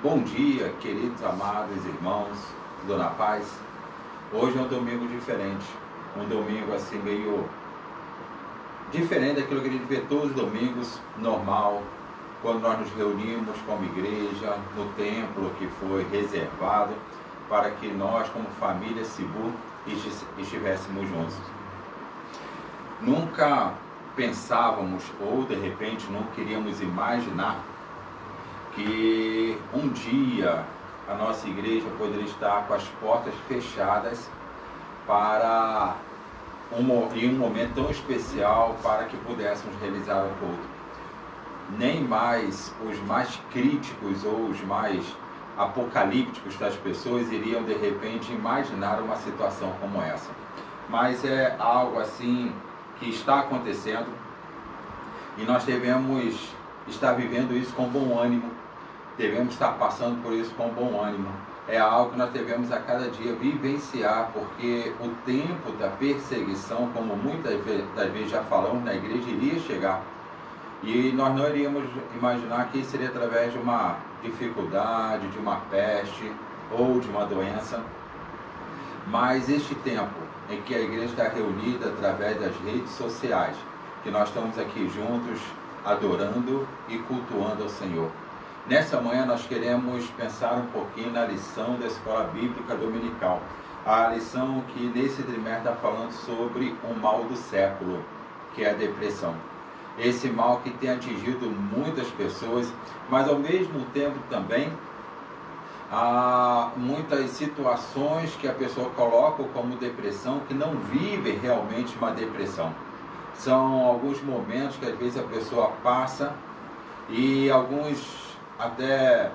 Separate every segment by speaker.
Speaker 1: Bom dia, queridos, amados irmãos, Dona Paz. Hoje é um domingo diferente, um domingo assim meio diferente daquilo que a gente vê todos os domingos, normal, quando nós nos reunimos como igreja, no templo que foi reservado para que nós, como família Cibu, estivéssemos juntos. Nunca pensávamos, ou de repente não queríamos imaginar, que um dia a nossa igreja poderia estar com as portas fechadas em um momento tão especial para que pudéssemos realizar o culto. Nem mais os mais críticos ou os mais apocalípticos das pessoas iriam de repente imaginar uma situação como essa. Mas é algo assim que está acontecendo e nós devemos estar vivendo isso com bom ânimo. Devemos estar passando por isso com bom ânimo. É algo que nós devemos a cada dia vivenciar, porque o tempo da perseguição, como muitas das vezes já falamos na igreja, iria chegar. E nós não iríamos imaginar que isso seria através de uma dificuldade, de uma peste ou de uma doença. Mas este tempo em que a igreja está reunida através das redes sociais, que nós estamos aqui juntos adorando e cultuando ao Senhor. Nessa manhã nós queremos pensar um pouquinho na lição da Escola Bíblica Dominical. A lição que nesse trimestre está falando sobre o mal do século, que é a depressão. Esse mal que tem atingido muitas pessoas, mas ao mesmo tempo também há muitas situações que a pessoa coloca como depressão, que não vive realmente uma depressão. São alguns momentos que às vezes a pessoa passa e alguns, até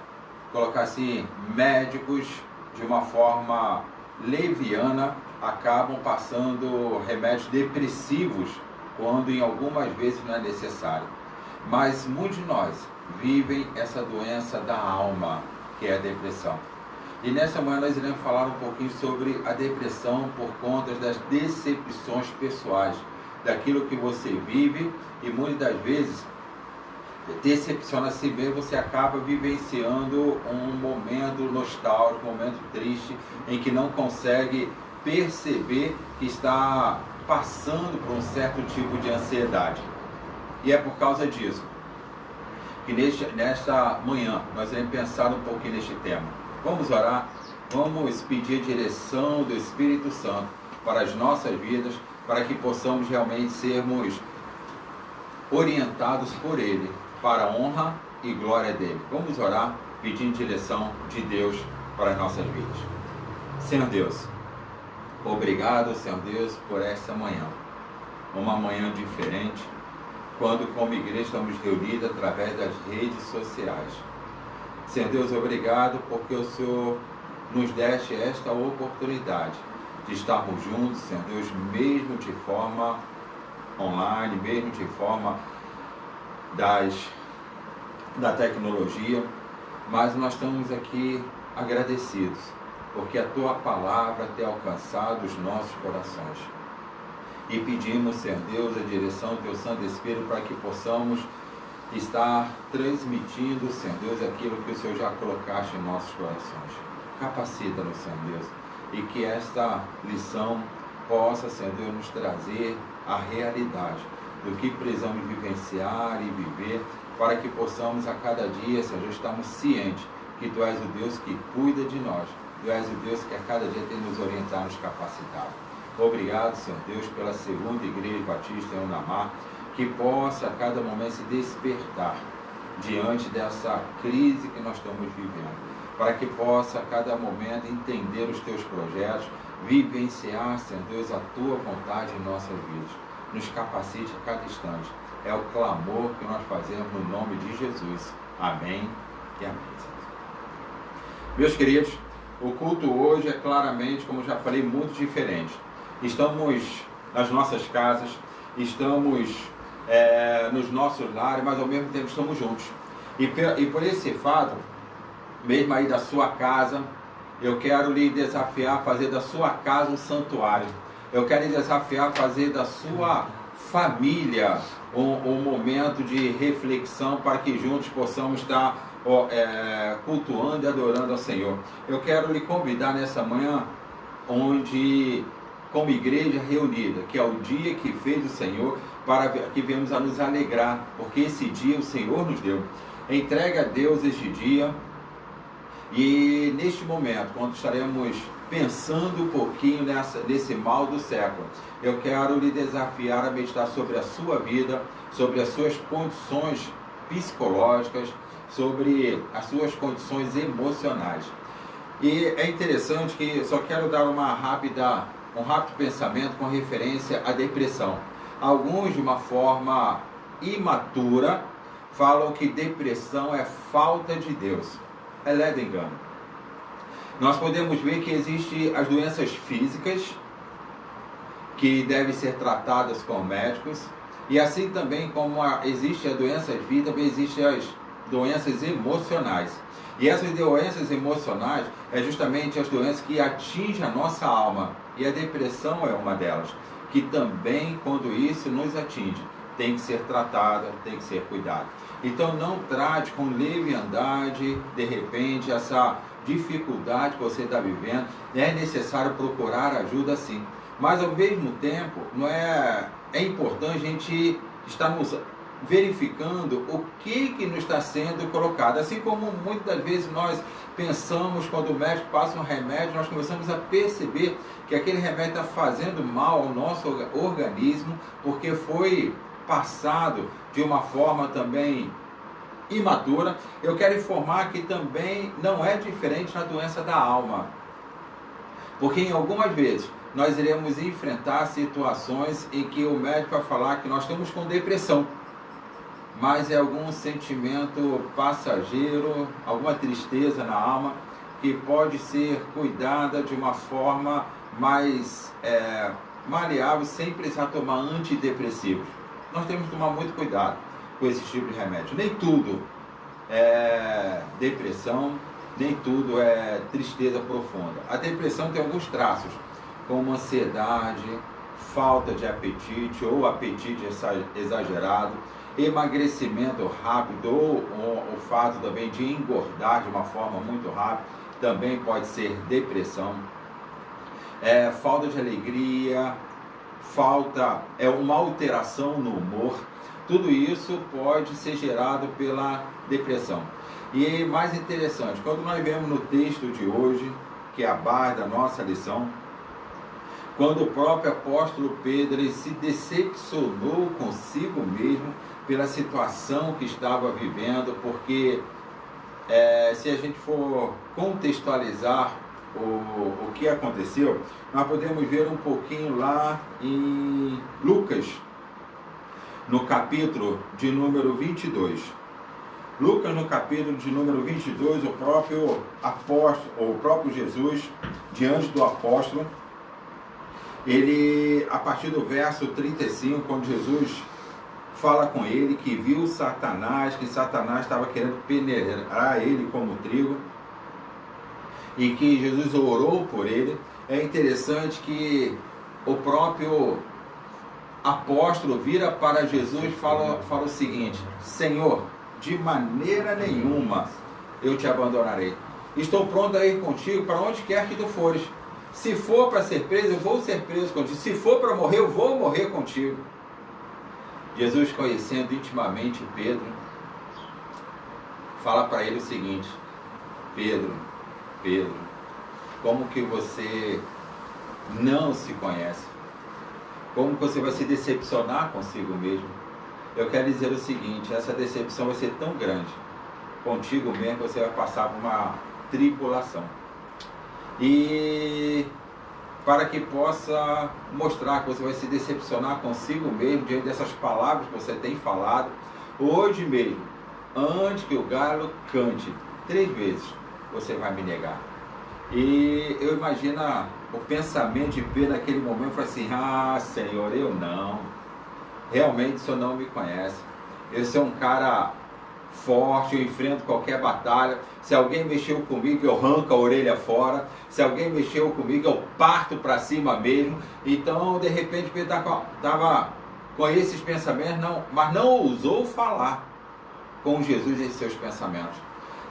Speaker 1: colocar assim, médicos de uma forma leviana acabam passando remédios depressivos quando em algumas vezes não é necessário. Mas muitos de nós vivem essa doença da alma, que é a depressão. E nessa manhã nós iremos falar um pouquinho sobre a depressão por conta das decepções pessoais, daquilo que você vive e muitas das vezes decepciona a si mesmo, você acaba vivenciando um momento nostálgico, um momento triste, em que não consegue perceber que está passando por um certo tipo de ansiedade. E é por causa disso que nesta manhã nós vamos pensar um pouquinho neste tema. Vamos orar, vamos pedir a direção do Espírito Santo para as nossas vidas, para que possamos realmente sermos orientados por Ele, para a honra e glória dele. Vamos orar pedindo direção de Deus para as nossas vidas. Senhor Deus, obrigado, Senhor Deus, por essa manhã. Uma manhã diferente, quando como igreja estamos reunidos através das redes sociais. Senhor Deus, obrigado porque o Senhor nos deste esta oportunidade de estarmos juntos, Senhor Deus, mesmo de forma online, mesmo de forma da tecnologia, mas nós estamos aqui agradecidos, porque a Tua palavra tem alcançado os nossos corações. E pedimos, Senhor Deus, a direção do Teu Santo Espírito para que possamos estar transmitindo, Senhor Deus, aquilo que o Senhor já colocaste em nossos corações. Capacita-nos, Senhor Deus, e que esta lição possa, Senhor Deus, nos trazer a realidade do que precisamos vivenciar e viver, para que possamos a cada dia, Senhor, estarmos cientes que Tu és o Deus que cuida de nós, Tu és o Deus que a cada dia tem nos orientado, nos capacitado. Obrigado, Senhor Deus, pela segunda igreja batista em Unamar, que possa a cada momento se despertar diante dessa crise que nós estamos vivendo, para que possa a cada momento entender os Teus projetos, vivenciar, Senhor Deus, a Tua vontade em nossas vidas. Nos capacite a cada instante. É o clamor que nós fazemos no nome de Jesus. Amém e amém. Meus queridos, o culto hoje é claramente, como já falei, muito diferente. Estamos nas nossas casas, estamos nos nossos lares, mas ao mesmo tempo estamos juntos. E por esse fato, mesmo aí da sua casa, eu quero lhe desafiar a fazer da sua casa um santuário. Eu quero lhe desafiar a fazer da sua família um momento de reflexão, para que juntos possamos estar cultuando e adorando ao Senhor. Eu quero lhe convidar nessa manhã, onde, como igreja reunida, que é o dia que fez o Senhor, para que venhamos a nos alegrar, porque esse dia o Senhor nos deu. Entregue a Deus este dia, e neste momento, quando estaremos pensando um pouquinho nesse mal do século, eu quero lhe desafiar a meditar sobre a sua vida, sobre as suas condições psicológicas, sobre as suas condições emocionais. E é interessante que só quero dar um rápido pensamento com referência à depressão. Alguns, de uma forma imatura, falam que depressão é falta de Deus. É ledo engano. Nós podemos ver que existem as doenças físicas, que devem ser tratadas com médicos, e assim também como existe a doença física, também existem as doenças emocionais. E essas doenças emocionais é justamente as doenças que atingem a nossa alma, e a depressão é uma delas, que também, quando isso nos atinge, tem que ser tratada, tem que ser cuidada. Então não trate com leviandade, de repente, essa dificuldade que você está vivendo. É necessário procurar ajuda, sim. Mas ao mesmo tempo, é importante a gente estar verificando o que nos está sendo colocado. Assim como muitas vezes nós pensamos, quando o médico passa um remédio, nós começamos a perceber que aquele remédio está fazendo mal ao nosso organismo, porque foi passado de uma forma também imatura. Eu quero informar que também não é diferente na doença da alma, porque em algumas vezes nós iremos enfrentar situações em que o médico vai falar que nós estamos com depressão, mas é algum sentimento passageiro, alguma tristeza na alma, que pode ser cuidada de uma forma mais maleável, sem precisar tomar antidepressivos. Nós temos que tomar muito cuidado com esse tipo de remédio. Nem tudo é depressão, nem tudo é tristeza profunda. A depressão tem alguns traços, como ansiedade, falta de apetite ou apetite exagerado, emagrecimento rápido ou o fato também de engordar de uma forma muito rápida, também pode ser depressão. Falta de alegria, uma alteração no humor, tudo isso pode ser gerado pela depressão. E mais interessante, quando nós vemos no texto de hoje, que é a base da nossa lição, quando o próprio apóstolo Pedro ele se decepcionou consigo mesmo pela situação que estava vivendo, porque se a gente for contextualizar o que aconteceu, nós podemos ver um pouquinho lá em Lucas, no capítulo de número 22. Lucas, no capítulo de número 22, o próprio apóstolo, o próprio Jesus, diante do apóstolo, ele, a partir do verso 35, quando Jesus fala com ele que viu Satanás, que Satanás estava querendo penetrar ele como trigo, e que Jesus orou por ele. É interessante que o próprio apóstolo vira para Jesus e fala o seguinte: Senhor, de maneira nenhuma eu te abandonarei. Estou pronto a ir contigo para onde quer que tu fores. Se for para ser preso, eu vou ser preso contigo. Se for para morrer, eu vou morrer contigo. Jesus, conhecendo intimamente Pedro, fala para ele o seguinte: Pedro, como que você não se conhece? Como que você vai se decepcionar consigo mesmo? Eu quero dizer o seguinte: essa decepção vai ser tão grande contigo mesmo que você vai passar por uma tribulação. E para que possa mostrar que você vai se decepcionar consigo mesmo diante dessas palavras que você tem falado, hoje mesmo, antes que o galo cante 3 vezes, você vai me negar. E eu imagino o pensamento de Pedro naquele momento, foi assim: ah, Senhor, eu não, realmente o Senhor não me conhece, eu sou um cara forte, eu enfrento qualquer batalha. Se alguém mexeu comigo, eu arranco a orelha fora. Se alguém mexeu comigo, eu parto para cima mesmo. Então, de repente, Pedro estava com esses pensamentos, mas não ousou falar com Jesus esses seus pensamentos.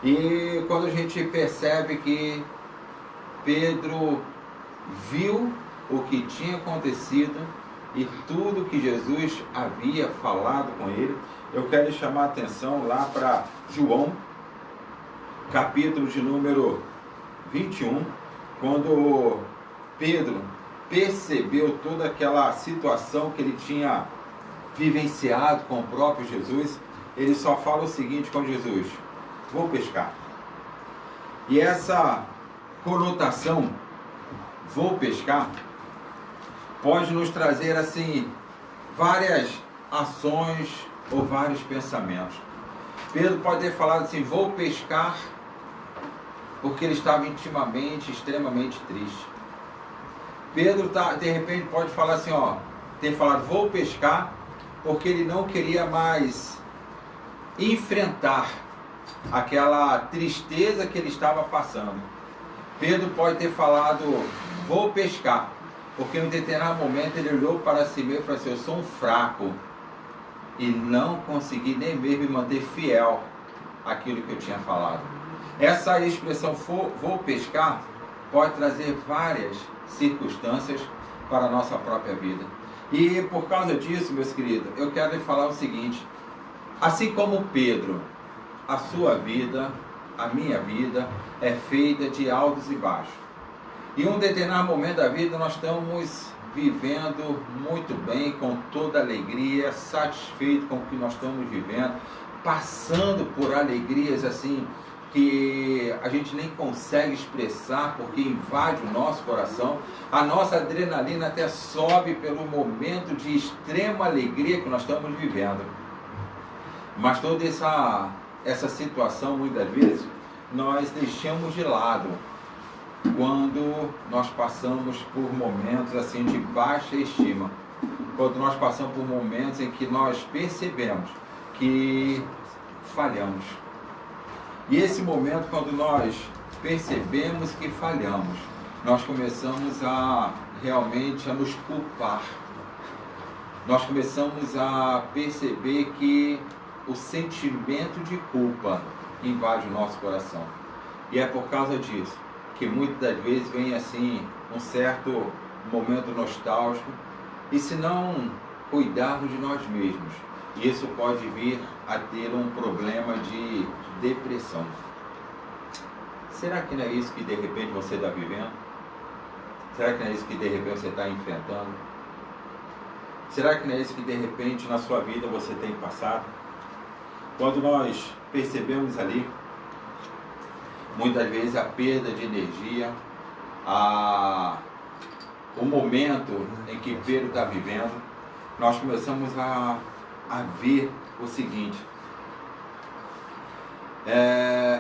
Speaker 1: E quando a gente percebe que Pedro viu o que tinha acontecido e tudo que Jesus havia falado com ele, eu quero chamar a atenção lá para João, capítulo de número 21, quando Pedro percebeu toda aquela situação que ele tinha vivenciado com o próprio Jesus, ele só fala o seguinte com Jesus: vou pescar. E essa conotação, vou pescar, pode nos trazer assim várias ações ou vários pensamentos. Pedro pode ter falado assim: vou pescar, porque ele estava intimamente, extremamente triste. Pedro de repente pode falar assim, ter falado vou pescar, porque ele não queria mais enfrentar aquela tristeza que ele estava passando. Pedro pode ter falado vou pescar, porque em um determinado momento ele olhou para si mesmo e falou assim: eu sou um fraco e não consegui nem mesmo me manter fiel àquilo que eu tinha falado. Essa expressão vou pescar pode trazer várias circunstâncias para a nossa própria vida. E por causa disso, meus queridos, eu quero lhe falar o seguinte: assim como Pedro, a sua vida, a minha vida, é feita de altos e baixos. E em um determinado momento da vida nós estamos vivendo muito bem, com toda alegria, satisfeito com o que nós estamos vivendo, passando por alegrias assim que a gente nem consegue expressar, porque invade o nosso coração. A nossa adrenalina até sobe pelo momento de extrema alegria que nós estamos vivendo. Mas toda essa situação, muitas vezes, nós deixamos de lado quando nós passamos por momentos assim de baixa estima, quando nós passamos por momentos em que nós percebemos que falhamos. E esse momento, quando nós percebemos que falhamos, nós começamos a realmente a nos culpar. Nós começamos a perceber que o sentimento de culpa invade o nosso coração. E é por causa disso que muitas das vezes vem assim um certo momento nostálgico, e se não cuidarmos de nós mesmos, isso pode vir a ter um problema de depressão. Será que não é isso que de repente você está vivendo? Será que não é isso que de repente você está enfrentando? Será que não é isso que de repente na sua vida você tem passado? Quando nós percebemos ali, muitas vezes a perda de energia, o momento em que Pedro está vivendo, nós começamos a ver o seguinte: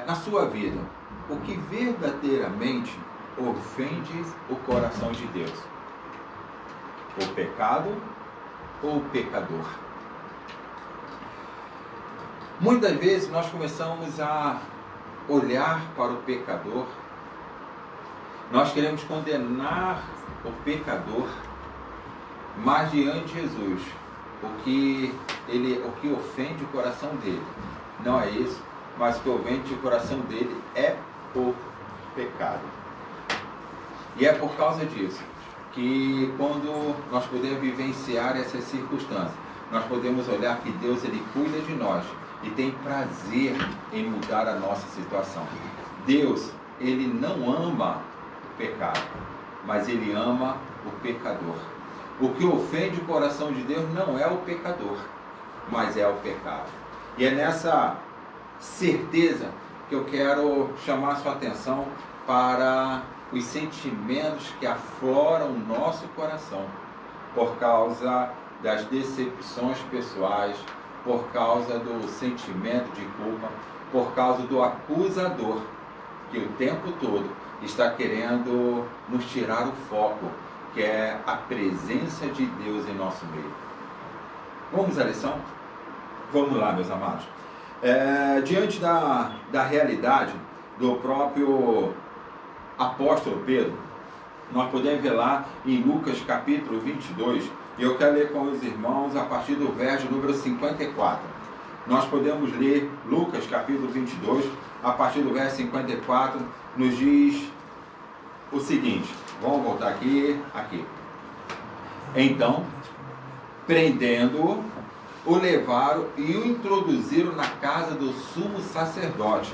Speaker 1: na sua vida, o que verdadeiramente ofende o coração de Deus? O pecado ou o pecador? Muitas vezes nós começamos a olhar para o pecador, nós queremos condenar o pecador, mas diante de Jesus, o que ofende o coração dele não é isso, mas o que ofende o coração dele é o pecado. E é por causa disso que quando nós podemos vivenciar essas circunstâncias, nós podemos olhar que Deus, ele cuida de nós e tem prazer em mudar a nossa situação. Deus, ele não ama o pecado, mas ele ama o pecador. O que ofende o coração de Deus não é o pecador, mas é o pecado. E é nessa certeza que eu quero chamar a sua atenção para os sentimentos que afloram o nosso coração por causa das decepções pessoais, por causa do sentimento de culpa, por causa do acusador que o tempo todo está querendo nos tirar o foco, que é a presença de Deus em nosso meio. Vamos à lição? Vamos lá, meus amados. Diante da realidade do próprio apóstolo Pedro, nós podemos ver lá em Lucas capítulo 22, e eu quero ler com os irmãos a partir do verso número 54. nós podemos ler Lucas capítulo 22, a partir do verso 54, nos diz o seguinte, vamos voltar aqui. Então, prendendo-o, o levaram e o introduziram na casa do sumo sacerdote.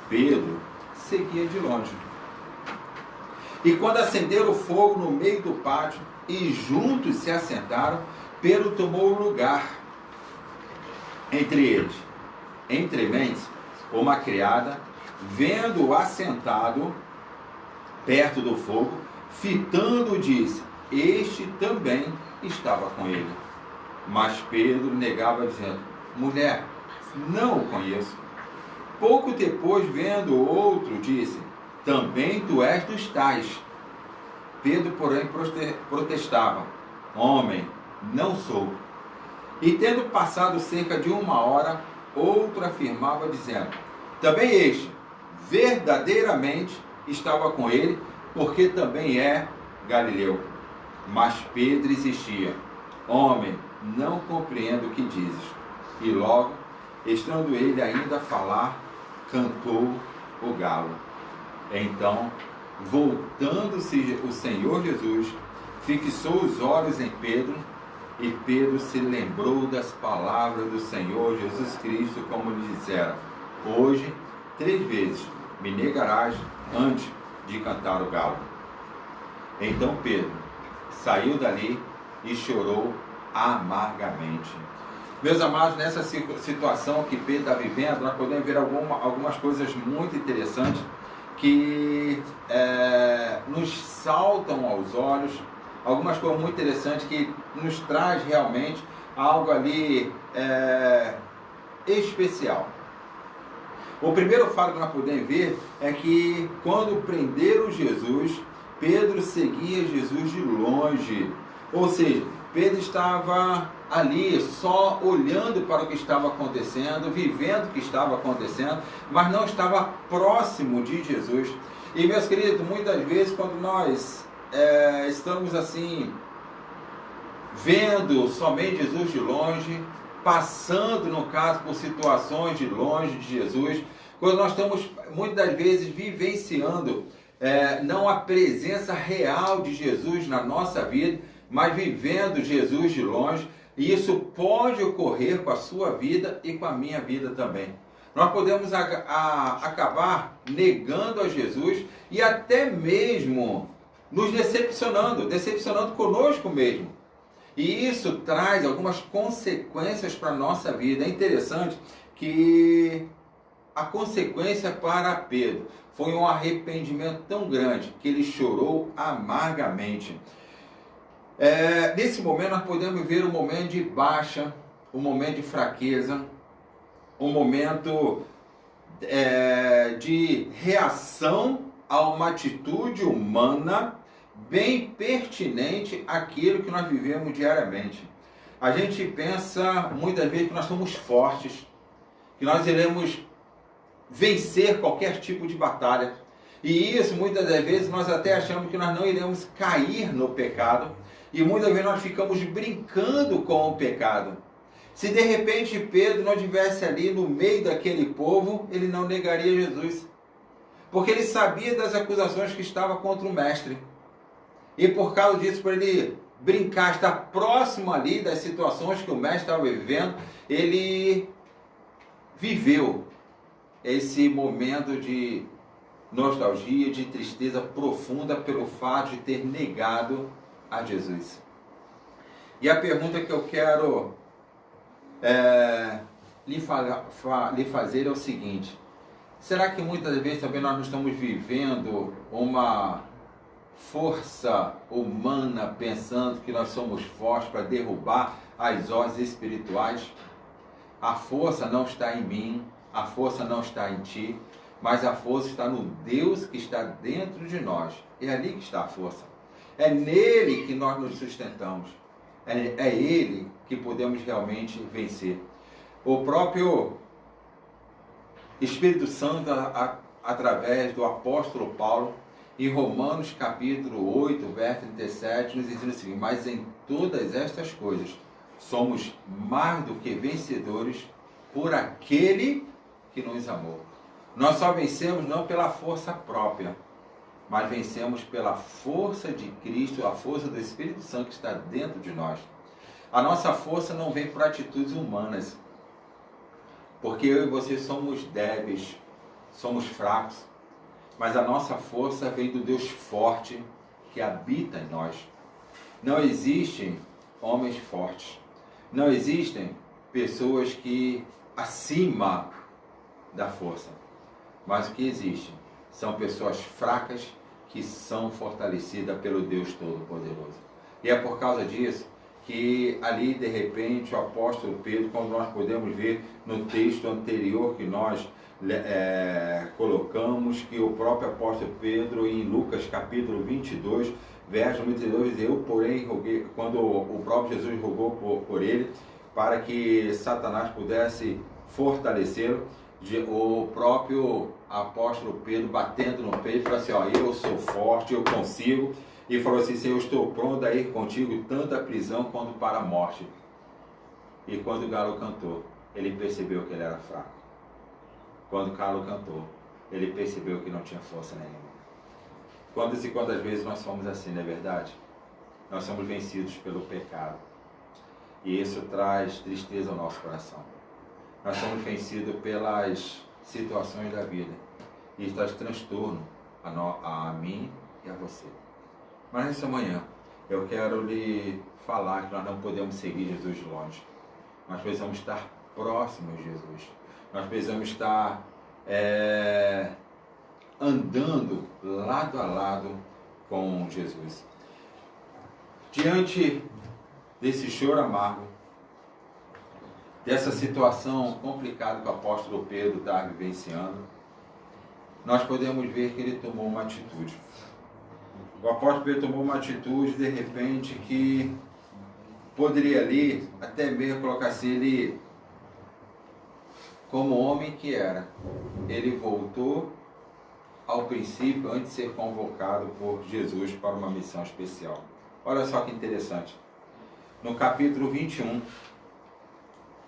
Speaker 1: Pedro seguia de longe. E quando acenderam o fogo no meio do pátio e juntos se assentaram, Pedro tomou o lugar entre eles. Entrementes, uma criada, vendo-o assentado perto do fogo, fitando-o, disse: este também estava com ele. Mas Pedro negava, dizendo: mulher, não o conheço. Pouco depois, vendo o outro, disse: também tu és dos tais. Pedro, porém, protestava: homem, não sou. E tendo passado cerca de 1 hora, outro afirmava, dizendo: também este verdadeiramente estava com ele, porque também é galileu. Mas Pedro insistia: homem, não compreendo o que dizes. E logo, estando ele ainda a falar, cantou o galo. Então, voltando-se o Senhor Jesus, fixou os olhos em Pedro, e Pedro se lembrou das palavras do Senhor Jesus Cristo, como lhe dissera: hoje, 3 vezes me negarás antes de cantar o galo. Então Pedro saiu dali e chorou amargamente. Meus amados, nessa situação que Pedro está vivendo, nós podemos ver algumas coisas muito interessantes que nos saltam aos olhos, algumas coisas muito interessantes que nos traz realmente algo ali especial. O primeiro fato que nós podemos ver é que quando prenderam Jesus, Pedro seguia Jesus de longe. Ou seja, Pedro estava ali só olhando para o que estava acontecendo, vivendo o que estava acontecendo, mas não estava próximo de Jesus. E, meus queridos, muitas vezes quando nós estamos assim, vendo somente Jesus de longe, passando, no caso, por situações de longe de Jesus, quando nós estamos, muitas das vezes, vivenciando não a presença real de Jesus na nossa vida, mas vivendo Jesus de longe, e isso pode ocorrer com a sua vida e com a minha vida também. Nós podemos acabar negando a Jesus e até mesmo nos decepcionando conosco mesmo. E isso traz algumas consequências para a nossa vida. É interessante que a consequência para Pedro foi um arrependimento tão grande que ele chorou amargamente. Nesse momento nós podemos ver um momento de baixa, um momento de fraqueza, um momento de reação a uma atitude humana bem pertinente àquilo que nós vivemos diariamente. A gente pensa muitas vezes que nós somos fortes, que nós iremos vencer qualquer tipo de batalha. E isso, muitas das vezes, nós até achamos que nós não iremos cair no pecado. E muitas vezes nós ficamos brincando com o pecado. Se de repente Pedro não estivesse ali no meio daquele povo, ele não negaria Jesus. Porque ele sabia das acusações que estavam contra o mestre. E por causa disso, por ele brincar, estar próximo ali das situações que o mestre estava vivendo, ele viveu esse momento de nostalgia, de tristeza profunda pelo fato de ter negado a Jesus. E a pergunta que eu quero lhe fazer é o seguinte: será que muitas vezes também nós não estamos vivendo uma força humana pensando que nós somos fortes para derrubar as hostes espirituais? A força não está em mim, a força não está em ti, mas a força está no Deus que está dentro de nós. É ali que está a força. É nele que nós nos sustentamos. É ele que podemos realmente vencer. O próprio Espírito Santo, através do apóstolo Paulo, em Romanos capítulo 8, verso 37, nos ensina o seguinte: mas em todas estas coisas somos mais do que vencedores por aquele que nos amou. Nós só vencemos não pela força própria, mas vencemos pela força de Cristo, a força do Espírito Santo que está dentro de nós. A nossa força não vem por atitudes humanas, porque eu e você somos débeis, somos fracos, mas a nossa força vem do Deus forte que habita em nós. Não existem homens fortes, não existem pessoas que acima da força, mas o que existe são pessoas fracas que são fortalecidas pelo Deus Todo-Poderoso. E é por causa disso que ali, de repente, o apóstolo Pedro, quando nós podemos ver no texto anterior que nós colocamos, que o próprio apóstolo Pedro, em Lucas capítulo 22, verso 22, eu, porém, roguei, quando o próprio Jesus rogou por ele, para que Satanás pudesse fortalecê-lo, o próprio apóstolo Pedro, batendo no peito, falou assim, ó, eu sou forte, eu consigo, e falou assim, Senhor, eu estou pronto a ir contigo tanto à prisão quanto para a morte. E quando o galo cantou, ele percebeu que ele era fraco. Quando o galo cantou, ele percebeu que não tinha força nenhuma. Quantas e quantas vezes nós somos assim, não é verdade? Nós somos vencidos pelo pecado. E isso traz tristeza ao nosso coração. Nós somos vencidos pelas situações da vida. E isso traz transtorno a mim e a você. Mas nessa manhã, eu quero lhe falar que nós não podemos seguir Jesus de longe. Nós precisamos estar próximos de Jesus. Nós precisamos estar andando lado a lado com Jesus. Diante desse choro amargo, dessa situação complicada que o apóstolo Pedro está vivenciando, nós podemos ver que ele tomou uma atitude. O apóstolo Pedro tomou uma atitude, de repente, que poderia ali, até mesmo colocar assim, ele, como homem que era, ele voltou ao princípio, antes de ser convocado por Jesus para uma missão especial. Olha só que interessante. No capítulo 21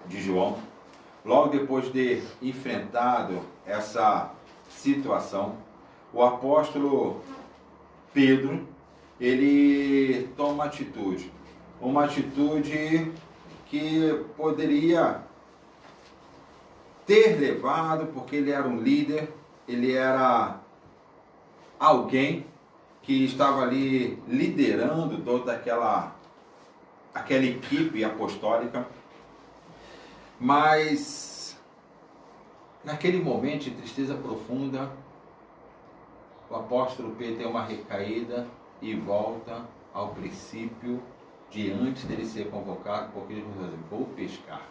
Speaker 1: de João, logo depois de enfrentado essa situação, o apóstolo Pedro, ele toma uma atitude que poderia ter levado, porque ele era um líder, ele era alguém que estava ali liderando toda aquela equipe apostólica, mas naquele momento de tristeza profunda, o apóstolo Pedro tem uma recaída e volta ao princípio de antes dele ser convocado, porque ele vai dizer, vou pescar.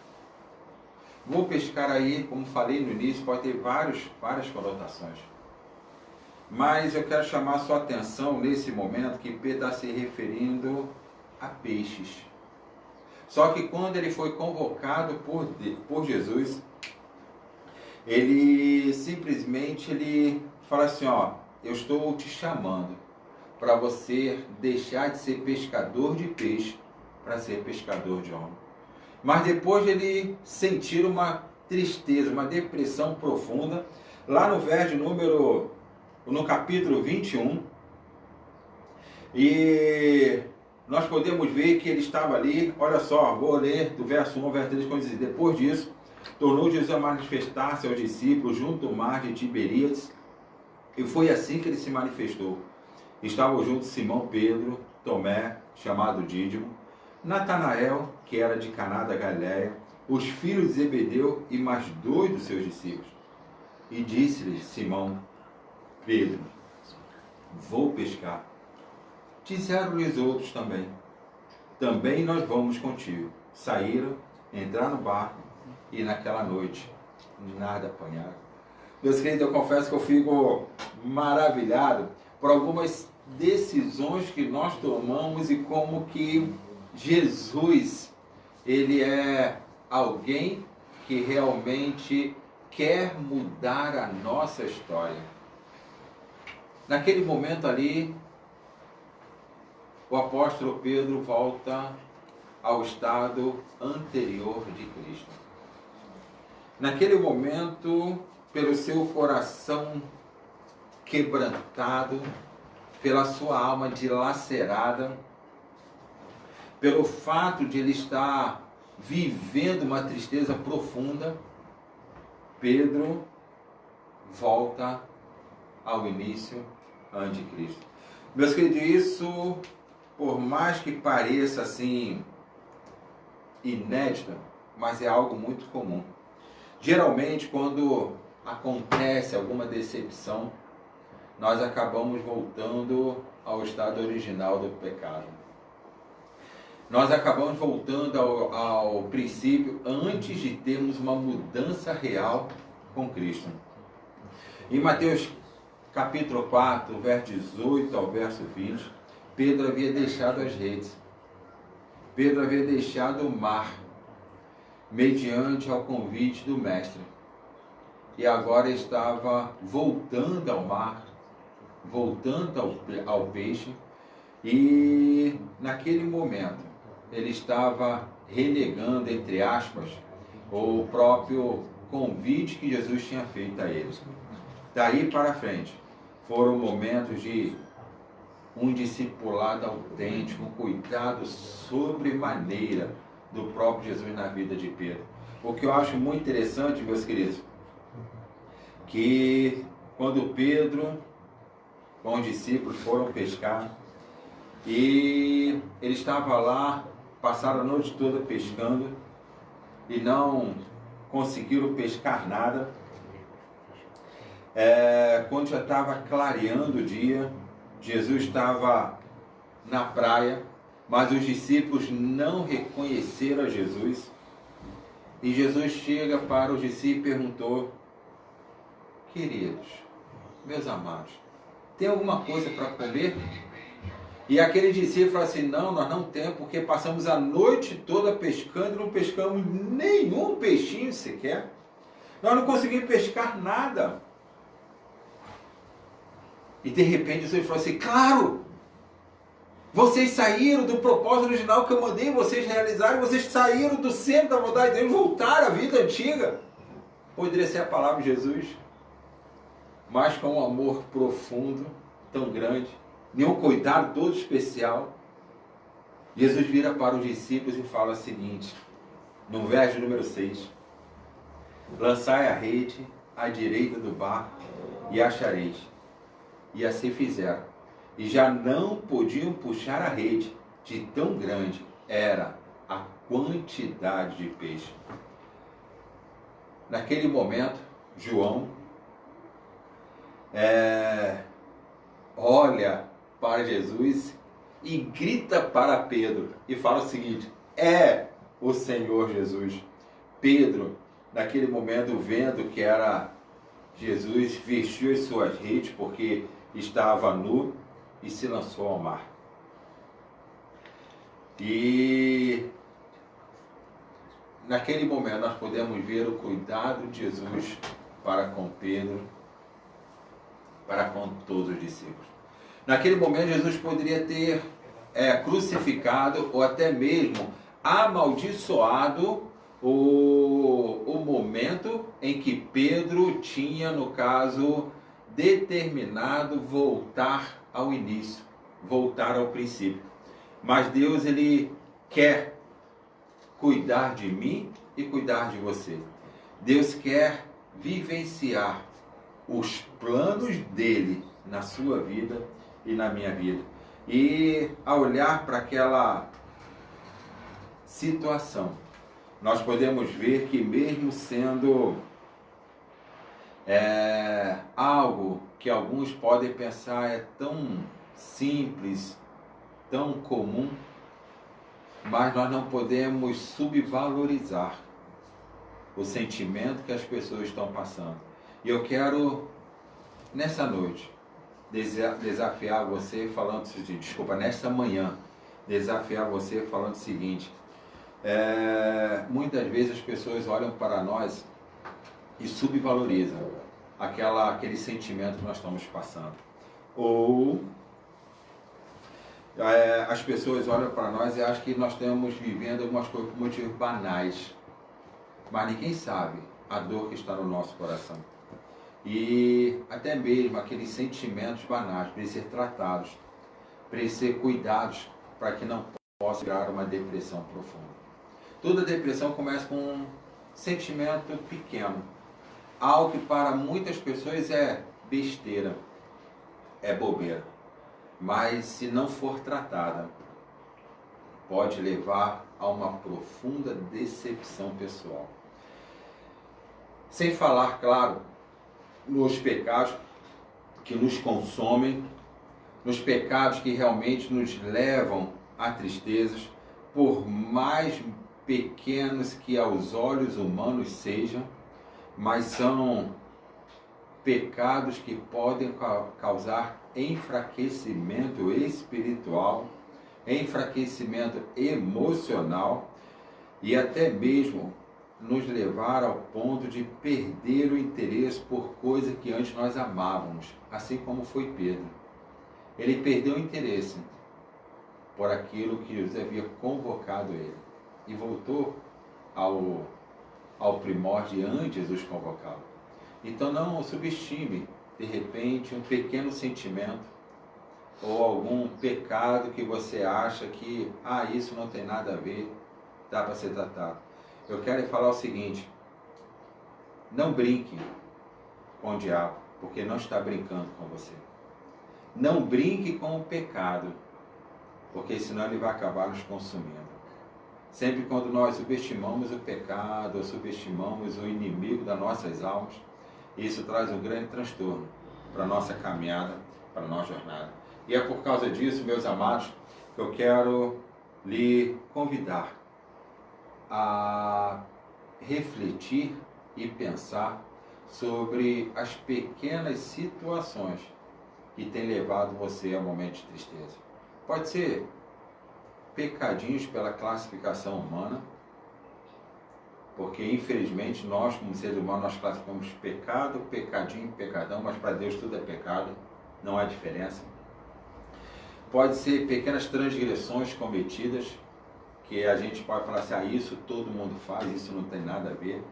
Speaker 1: Vou pescar aí, como falei no início, pode ter várias conotações. Mas eu quero chamar a sua atenção nesse momento que Pedro está se referindo a peixes. Só que quando ele foi convocado por Jesus, ele simplesmente fala assim, ó, eu estou te chamando para você deixar de ser pescador de peixe para ser pescador de homem. Mas depois de ele sentir uma tristeza, uma depressão profunda, lá no verso no capítulo 21, e nós podemos ver que ele estava ali, olha só, vou ler do verso 1 ao verso 3, quando diz, depois disso, tornou Jesus a manifestar-se aos discípulos junto ao mar de Tiberíades, e foi assim que ele se manifestou. Estavam juntos Simão Pedro, Tomé, chamado Dídimo, Natanael, que era de Caná da Galileia, os filhos de Zebedeu e mais 2 dos seus discípulos. E disse-lhes Simão Pedro, vou pescar. Disseram-lhes outros também, também nós vamos contigo. Saíram, entraram no barco e naquela noite nada apanharam. Meus queridos, eu confesso que eu fico maravilhado por algumas decisões que nós tomamos e como que Jesus, ele é alguém que realmente quer mudar a nossa história. Naquele momento ali, o apóstolo Pedro volta ao estado anterior de Cristo. naquele momento, pelo seu coração quebrantado, pela sua alma dilacerada, pelo fato de ele estar vivendo uma tristeza profunda, Pedro volta ao início anticristo. Meus queridos, isso, por mais que pareça assim inédito, mas é algo muito comum. Geralmente, quando acontece alguma decepção, nós acabamos voltando ao estado original do pecado. Nós acabamos voltando ao princípio antes de termos uma mudança real com Cristo. Em Mateus capítulo 4, verso 18 ao verso 20, Pedro havia deixado as redes. Pedro havia deixado o mar, mediante ao convite do Mestre. E agora estava voltando ao mar, voltando ao peixe, e naquele momento ele estava renegando, entre aspas, o próprio convite que Jesus tinha feito a ele. Daí para frente, foram momentos de um discipulado autêntico, um cuidado sobremaneira do próprio Jesus na vida de Pedro. O que eu acho muito interessante, meus queridos, que quando Pedro com os discípulos foram pescar, e ele estava lá, passaram a noite toda pescando e não conseguiram pescar nada. Quando já estava clareando o dia, Jesus estava na praia, mas os discípulos não reconheceram a Jesus. E Jesus chega para os discípulos e perguntou: queridos, meus amados, tem alguma coisa para comer? E aquele discípulo falou assim: não, nós não temos, porque passamos a noite toda pescando e não pescamos nenhum peixinho sequer. Nós não conseguimos pescar nada. E de repente Jesus falou assim: claro, vocês saíram do propósito original que eu mandei vocês realizarem, vocês saíram do centro da vontade de Deus, voltaram à vida antiga. Poderia ser a palavra de Jesus, mas com um amor profundo, tão grande, nenhum cuidado todo especial. Jesus vira para os discípulos e fala o seguinte, no verso número 6: lançai a rede à direita do barco e achareis. E assim fizeram. E já não podiam puxar a rede, de tão grande era a quantidade de peixe. Naquele momento, João olha para Jesus e grita para Pedro e fala o seguinte: é o Senhor Jesus. Pedro, naquele momento, vendo que era Jesus, vestiu as suas redes porque estava nu e se lançou ao mar. E naquele momento nós podemos ver o cuidado de Jesus para com Pedro, para com todos os discípulos. Naquele momento Jesus poderia ter crucificado ou até mesmo amaldiçoado o momento em que Pedro tinha, no caso, determinado voltar ao início, voltar ao princípio. Mas Deus, Ele quer cuidar de mim e cuidar de você. Deus quer vivenciar os planos dele na sua vida e na minha vida. E ao olhar para aquela situação, nós podemos ver que mesmo sendo algo que alguns podem pensar é tão simples, tão comum, mas nós não podemos subvalorizar o sentimento que as pessoas estão passando. E eu quero, nessa noite, desafiar você falando, nesta manhã, desafiar você falando o seguinte: muitas vezes as pessoas olham para nós e subvalorizam aquele sentimento que nós estamos passando. Ou as pessoas olham para nós e acham que nós estamos vivendo algumas coisas por motivos banais. Mas ninguém sabe a dor que está no nosso coração. E até mesmo aqueles sentimentos banais precisam ser tratados, precisam ser cuidados para que não possa virar uma depressão profunda. Toda depressão começa com um sentimento pequeno, algo que para muitas pessoas é besteira, é bobeira, mas se não for tratada, pode levar a uma profunda decepção pessoal. Sem falar, claro, nos pecados que nos consomem, nos pecados que realmente nos levam a tristezas, por mais pequenos que aos olhos humanos sejam, mas são pecados que podem causar enfraquecimento espiritual, enfraquecimento emocional e até mesmo nos levar ao ponto de perder o interesse por coisa que antes nós amávamos, assim como foi Pedro. Ele perdeu o interesse por aquilo que Jesus havia convocado ele e voltou ao primórdio antes de Jesus convocá-lo. Então não subestime, de repente, um pequeno sentimento ou algum pecado que você acha que, isso não tem nada a ver, dá para ser tratado. Eu quero falar o seguinte: não brinque com o diabo, porque não está brincando com você. Não brinque com o pecado, porque senão ele vai acabar nos consumindo. Sempre quando nós subestimamos o pecado, ou subestimamos o inimigo das nossas almas, isso traz um grande transtorno para a nossa caminhada, para a nossa jornada. E é por causa disso, meus amados, que eu quero lhe convidar a refletir e pensar sobre as pequenas situações que têm levado você a momentos de tristeza. Pode ser pecadinhos pela classificação humana, porque infelizmente nós, como seres humanos, nós classificamos pecado, pecadinho, pecadão, mas para Deus tudo é pecado, não há diferença. Pode ser pequenas transgressões cometidas, que a gente pode falar assim, isso todo mundo faz, isso não tem nada a ver.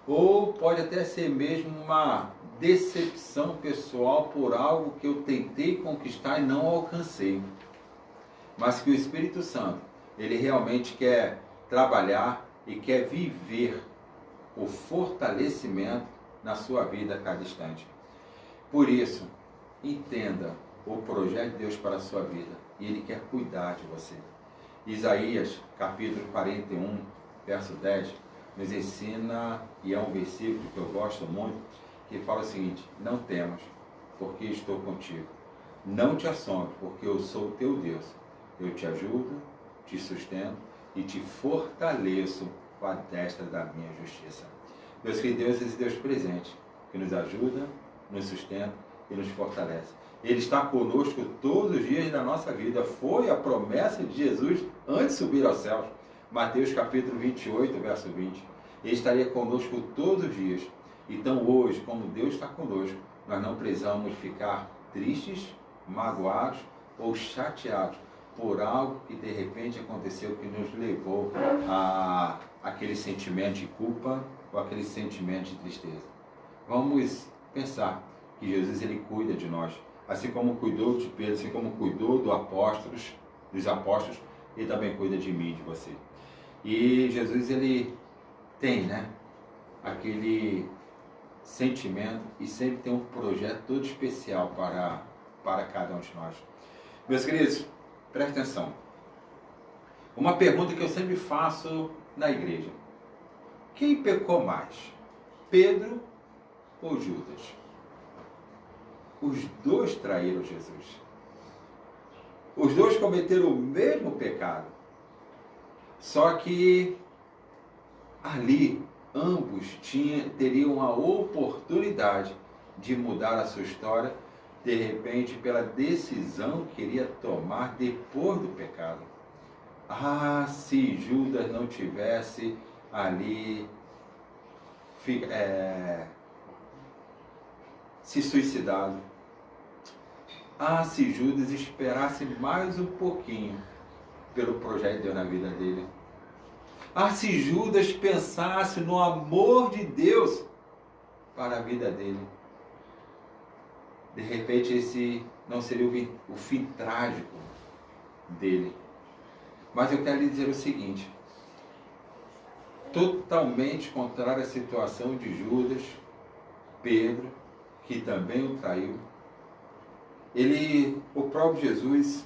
Speaker 1: Ou pode até ser mesmo uma decepção pessoal por algo que eu tentei conquistar e não alcancei. Mas que o Espírito Santo, ele realmente quer trabalhar e quer viver o fortalecimento na sua vida a cada instante. Por isso, entenda o projeto de Deus para a sua vida e Ele quer cuidar de você. Isaías, capítulo 41, verso 10, nos ensina, e é um versículo que eu gosto muito, que fala o seguinte: não temas, porque estou contigo. Não te assombres, porque eu sou o teu Deus. Eu te ajudo, te sustento e te fortaleço com a destra da minha justiça. Meus queridos, Deus é esse Deus presente, que nos ajuda, nos sustenta e nos fortalece. Ele está conosco todos os dias da nossa vida. Foi a promessa de Jesus antes de subir aos céus. Mateus capítulo 28, verso 20. Ele estaria conosco todos os dias. Então hoje, como Deus está conosco, nós não precisamos ficar tristes, magoados ou chateados por algo que de repente aconteceu que nos levou a aquele sentimento de culpa ou aquele sentimento de tristeza. Vamos pensar que Jesus, ele cuida de nós, assim como cuidou de Pedro, assim como cuidou dos apóstolos, ele também cuida de mim, de você. E Jesus, ele tem, aquele sentimento e sempre tem um projeto todo especial para cada um de nós. Meus queridos, preste atenção. Uma pergunta que eu sempre faço na igreja: quem pecou mais, Pedro ou Judas? Os dois traíram Jesus. Os dois cometeram o mesmo pecado. Só que ali ambos teriam a oportunidade de mudar a sua história, de repente, pela decisão que iria tomar depois do pecado. Se Judas não tivesse ali se suicidado. Se Judas esperasse mais um pouquinho pelo projeto de Deus na vida dele. se Judas pensasse no amor de Deus para a vida dele. De repente esse não seria o fim trágico dele. Mas eu quero lhe dizer o seguinte, totalmente contrária à situação de Judas, Pedro, que também o traiu, o próprio Jesus,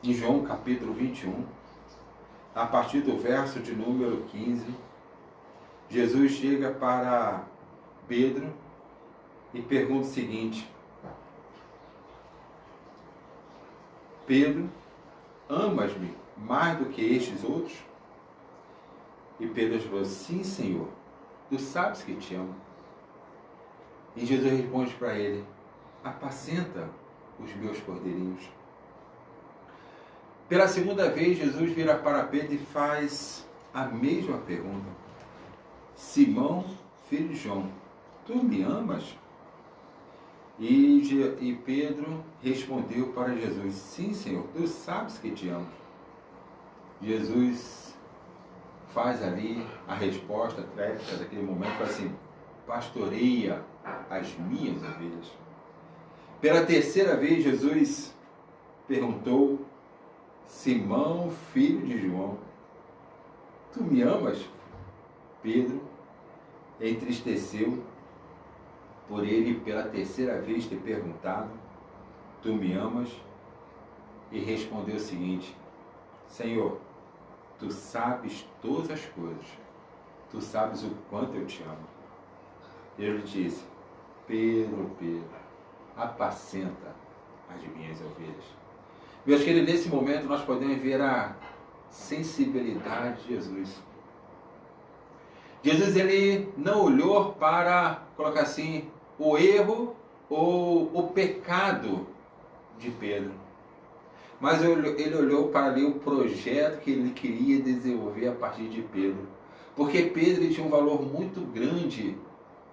Speaker 1: em João capítulo 21, a partir do verso de número 15, Jesus chega para Pedro e pergunta o seguinte: Pedro, amas-me mais do que estes outros? E Pedro falou: sim, Senhor, tu sabes que te amo. E Jesus responde para ele: apacenta os meus cordeirinhos. Pela segunda vez, Jesus vira para Pedro e faz a mesma pergunta: Simão, filho de João, tu me amas? E Pedro respondeu para Jesus: sim, Senhor, tu sabes que te amo. Jesus faz ali a resposta trépica daquele momento, fala assim: pastoreia as minhas ovelhas. Pela terceira vez, Jesus perguntou: Simão, filho de João, tu me amas? Pedro entristeceu por ele pela terceira vez ter perguntado: tu me amas? E respondeu o seguinte: Senhor, tu sabes todas as coisas, tu sabes o quanto eu te amo. Ele disse: Pedro, Pedro, apacenta as minhas ovelhas. Meus queridos, nesse momento nós podemos ver a sensibilidade de Jesus. Jesus, ele não olhou para, colocar assim, o erro ou o pecado de Pedro, mas ele olhou para ali o projeto que ele queria desenvolver a partir de Pedro, porque Pedro tinha um valor muito grande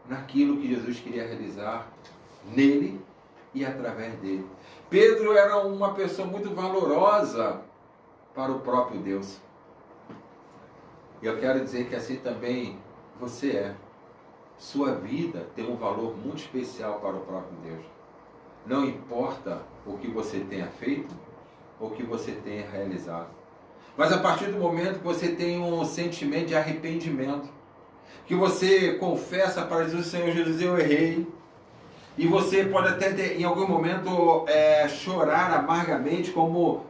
Speaker 1: naquilo que Jesus queria realizar nele e através dele. Pedro era uma pessoa muito valorosa para o próprio Deus. E eu quero dizer que assim também você é. Sua vida tem um valor muito especial para o próprio Deus. Não importa o que você tenha feito ou o que você tenha realizado. Mas a partir do momento que você tem um sentimento de arrependimento, que você confessa para Jesus: Senhor Jesus, eu errei. E você pode até ter, em algum momento chorar amargamente, como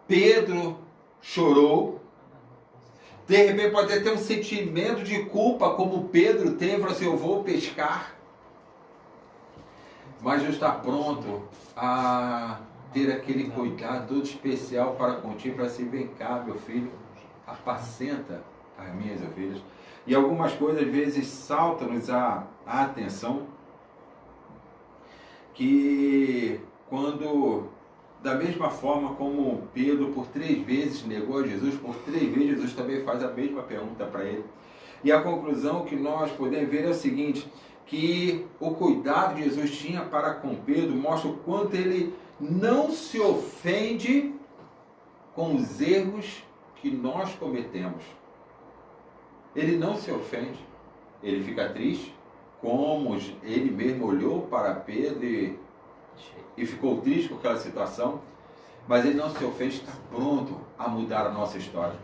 Speaker 1: Pedro chorou. De repente pode até ter um sentimento de culpa, como Pedro teve, assim: eu vou pescar. Mas Jesus está pronto a ter aquele cuidado todo especial para contigo, para assim: vem cá, meu filho, apacenta as minhas ovelhas. E algumas coisas às vezes saltam-nos a atenção, que quando, da mesma forma como Pedro por 3 vezes negou a Jesus, por 3 vezes Jesus também faz a mesma pergunta para ele. E a conclusão que nós podemos ver é o seguinte, que o cuidado que Jesus tinha para com Pedro mostra o quanto ele não se ofende com os erros que nós cometemos. Ele não se ofende, ele fica triste, como ele mesmo olhou para Pedro e ficou triste com aquela situação, mas ele não se ofende, está pronto a mudar a nossa história.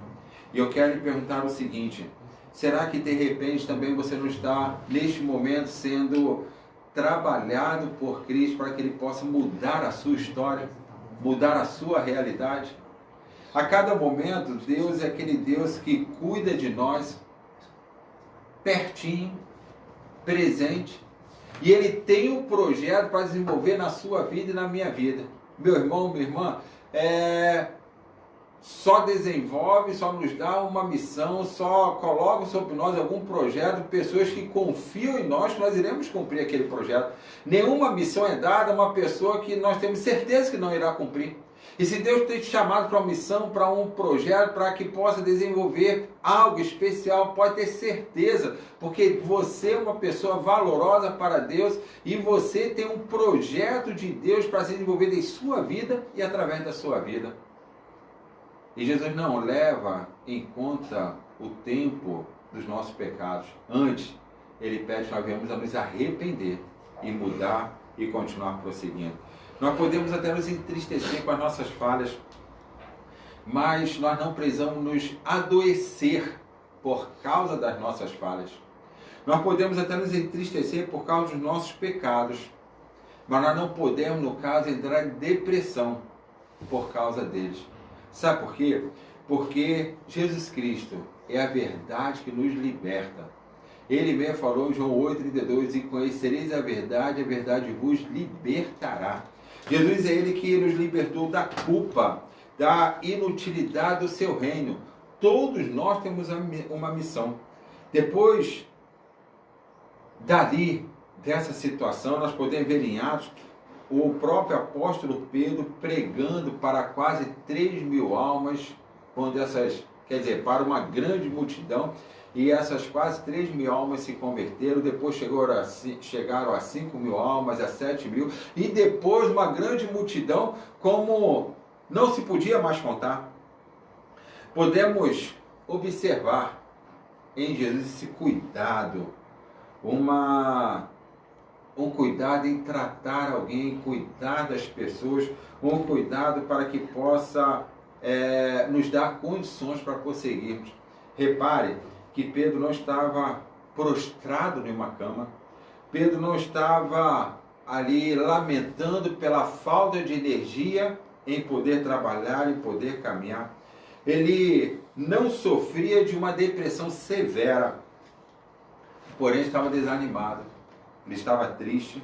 Speaker 1: E eu quero lhe perguntar o seguinte: será que de repente também você não está neste momento sendo trabalhado por Cristo para que Ele possa mudar a sua história, mudar a sua realidade? A cada momento Deus é aquele Deus que cuida de nós, pertinho, presente, e Ele tem um projeto para desenvolver na sua vida e na minha vida. Meu irmão, minha irmã, só desenvolve, só nos dá uma missão, só coloca sobre nós algum projeto, pessoas que confiam em nós que nós iremos cumprir aquele projeto. Nenhuma missão é dada a uma pessoa que nós temos certeza que não irá cumprir. E se Deus tem te chamado para uma missão, para um projeto, para que possa desenvolver algo especial, pode ter certeza, porque você é uma pessoa valorosa para Deus e você tem um projeto de Deus para se desenvolver em sua vida e através da sua vida. E Jesus não leva em conta o tempo dos nossos pecados. Antes, ele pede que nós venhamos a nos arrepender e mudar e continuar prosseguindo. Nós podemos até nos entristecer com as nossas falhas, mas nós não precisamos nos adoecer por causa das nossas falhas. Nós podemos até nos entristecer por causa dos nossos pecados, mas nós não podemos, no caso, entrar em depressão por causa deles. Sabe por quê? Porque Jesus Cristo é a verdade que nos liberta. Ele mesmo falou em João 8,32, e conhecereis a verdade vos libertará. Jesus é Ele que nos libertou da culpa, da inutilidade do seu reino. Todos nós temos uma missão. Depois dali, dessa situação, nós podemos ver em Atos o próprio apóstolo Pedro pregando para quase 3.000 almas, quando para uma grande multidão, e essas quase 3.000 almas se converteram. Depois chegaram a 5.000 almas, a 7.000, e depois uma grande multidão, como não se podia mais contar. Podemos observar em Jesus esse cuidado, um cuidado em tratar alguém, cuidar das pessoas, um cuidado para que possa nos dar condições para prosseguirmos. Repare que Pedro não estava prostrado em uma cama, Pedro não estava ali lamentando pela falta de energia em poder trabalhar, em poder caminhar. Ele não sofria de uma depressão severa, porém estava desanimado, ele estava triste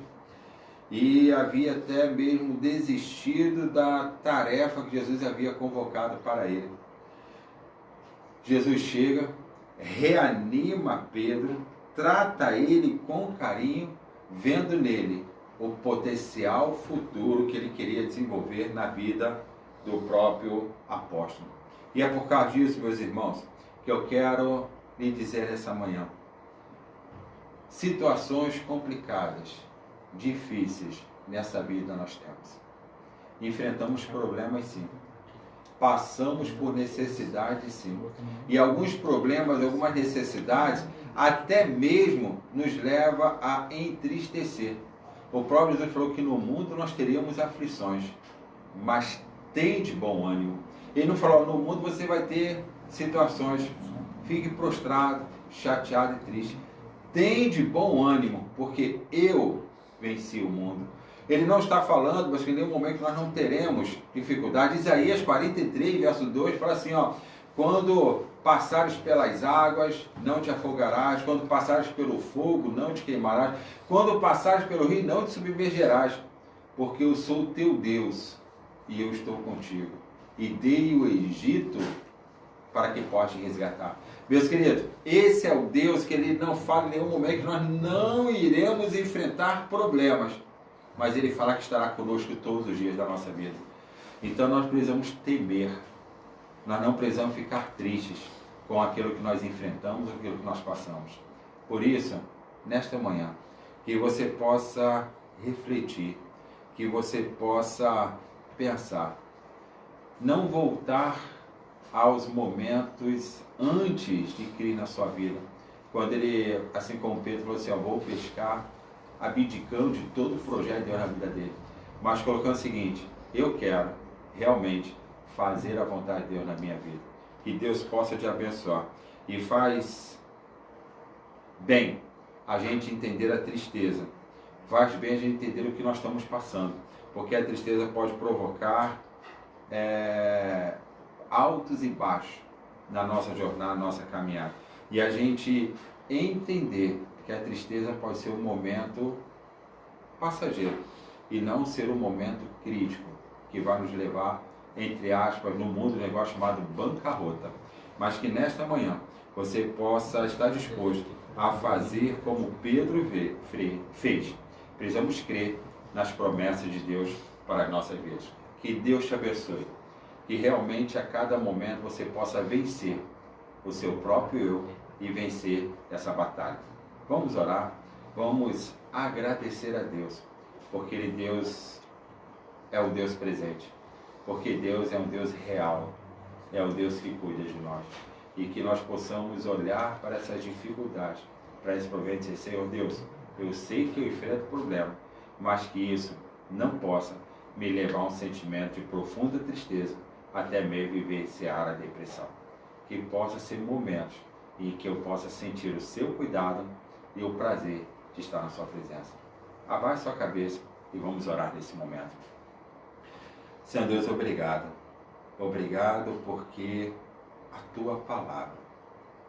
Speaker 1: e havia até mesmo desistido da tarefa que Jesus havia convocado para ele. Jesus chega, reanima Pedro, trata ele com carinho, vendo nele o potencial futuro que ele queria desenvolver na vida do próprio apóstolo. E é por causa disso, meus irmãos, que eu quero lhe dizer nessa manhã: situações complicadas, difíceis nessa vida nós temos. Enfrentamos problemas, sim. Passamos por necessidades, sim. E alguns problemas, algumas necessidades, até mesmo nos leva a entristecer. O próprio Jesus falou que no mundo nós teríamos aflições, mas tem de bom ânimo. Ele não falou: no mundo você vai ter situações, fique prostrado, chateado e triste. Tem de bom ânimo, porque eu venci o mundo. Ele não está falando, mas que em nenhum momento nós não teremos dificuldade. Isaías 43, verso 2, fala assim, quando passares pelas águas, não te afogarás. Quando passares pelo fogo, não te queimarás. Quando passares pelo rio, não te submergerás. Porque eu sou o teu Deus, e eu estou contigo. E dei o Egito para que possa te resgatar. Meus queridos, esse é o Deus que ele não fala em nenhum momento que nós não iremos enfrentar problemas. Mas ele fala que estará conosco todos os dias da nossa vida. Então nós precisamos temer. Nós não precisamos ficar tristes com aquilo que nós enfrentamos, aquilo que nós passamos. Por isso, nesta manhã, que você possa refletir, que você possa pensar, não voltar aos momentos antes de Cristo na sua vida, quando ele, assim como Pedro, falou assim: vou pescar, abdicando de todo o projeto de Deus na vida dele, mas colocando o seguinte: eu quero realmente fazer a vontade de Deus na minha vida, que Deus possa te abençoar. E faz bem a gente entender a tristeza, faz bem a gente entender o que nós estamos passando, porque a tristeza pode provocar altos e baixos na nossa jornada, na nossa caminhada, e a gente entender que a tristeza pode ser um momento passageiro e não ser um momento crítico que vai nos levar, entre aspas, no mundo, um negócio chamado bancarrota. Mas que nesta manhã você possa estar disposto a fazer como Pedro fez. Precisamos crer nas promessas de Deus para as nossas vidas. Que Deus te abençoe. Que realmente a cada momento você possa vencer o seu próprio eu e vencer essa batalha. Vamos orar, vamos agradecer a Deus, porque Deus é o Deus presente, porque Deus é um Deus real, é o Deus que cuida de nós. E que nós possamos olhar para essas dificuldades, para esse problema e dizer, Senhor Deus, eu sei que eu enfrento problema, mas que isso não possa me levar a um sentimento de profunda tristeza, até mesmo vivenciar a depressão. Que possa ser momentos em que eu possa sentir o seu cuidado e o prazer de estar na sua presença. Abaixe sua cabeça e vamos orar nesse momento. Senhor Deus, obrigado. Obrigado porque a tua palavra,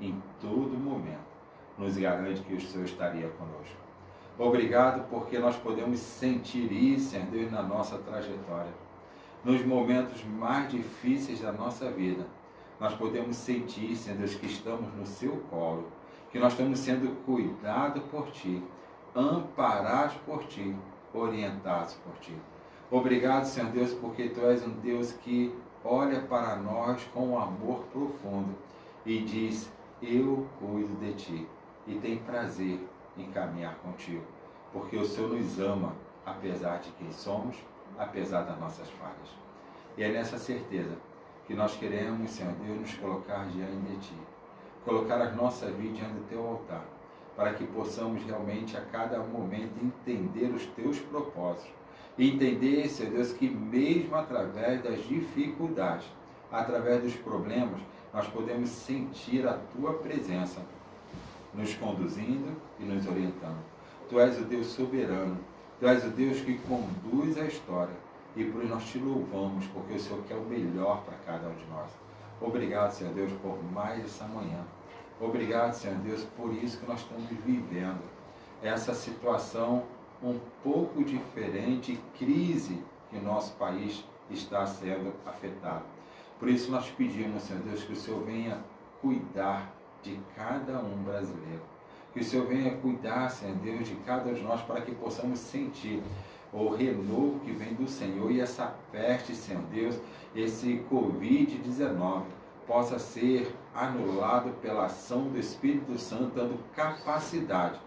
Speaker 1: em todo momento, nos garante que o Senhor estaria conosco. Obrigado porque nós podemos sentir isso, Senhor Deus, na nossa trajetória. Nos momentos mais difíceis da nossa vida, nós podemos sentir, Senhor Deus, que estamos no seu colo, que nós estamos sendo cuidados por Ti, amparados por Ti, orientados por Ti. Obrigado, Senhor Deus, porque Tu és um Deus que olha para nós com um amor profundo e diz, eu cuido de Ti e tem prazer em caminhar contigo, porque o Senhor nos ama, apesar de quem somos, apesar das nossas falhas. E é nessa certeza que nós queremos, Senhor Deus, nos colocar diante de Ti, colocar as nossas vidas diante do Teu altar, para que possamos realmente a cada momento entender os Teus propósitos, e entender, Senhor Deus, que mesmo através das dificuldades, através dos problemas, nós podemos sentir a Tua presença, nos conduzindo e nos orientando. Tu és o Deus soberano, Tu és o Deus que conduz a história, e por isso nós Te louvamos, porque o Senhor quer o melhor para cada um de nós. Obrigado, Senhor Deus, por mais essa manhã. Obrigado, Senhor Deus, por isso que nós estamos vivendo essa situação um pouco diferente, crise que o nosso país está sendo afetado. Por isso nós pedimos, Senhor Deus, que o Senhor venha cuidar de cada um brasileiro. Que o Senhor venha cuidar, Senhor Deus, de cada um de nós, para que possamos sentir o renovo que vem do Senhor e essa peste, Senhor Deus, esse Covid-19 possa ser anulado pela ação do Espírito Santo, dando capacidade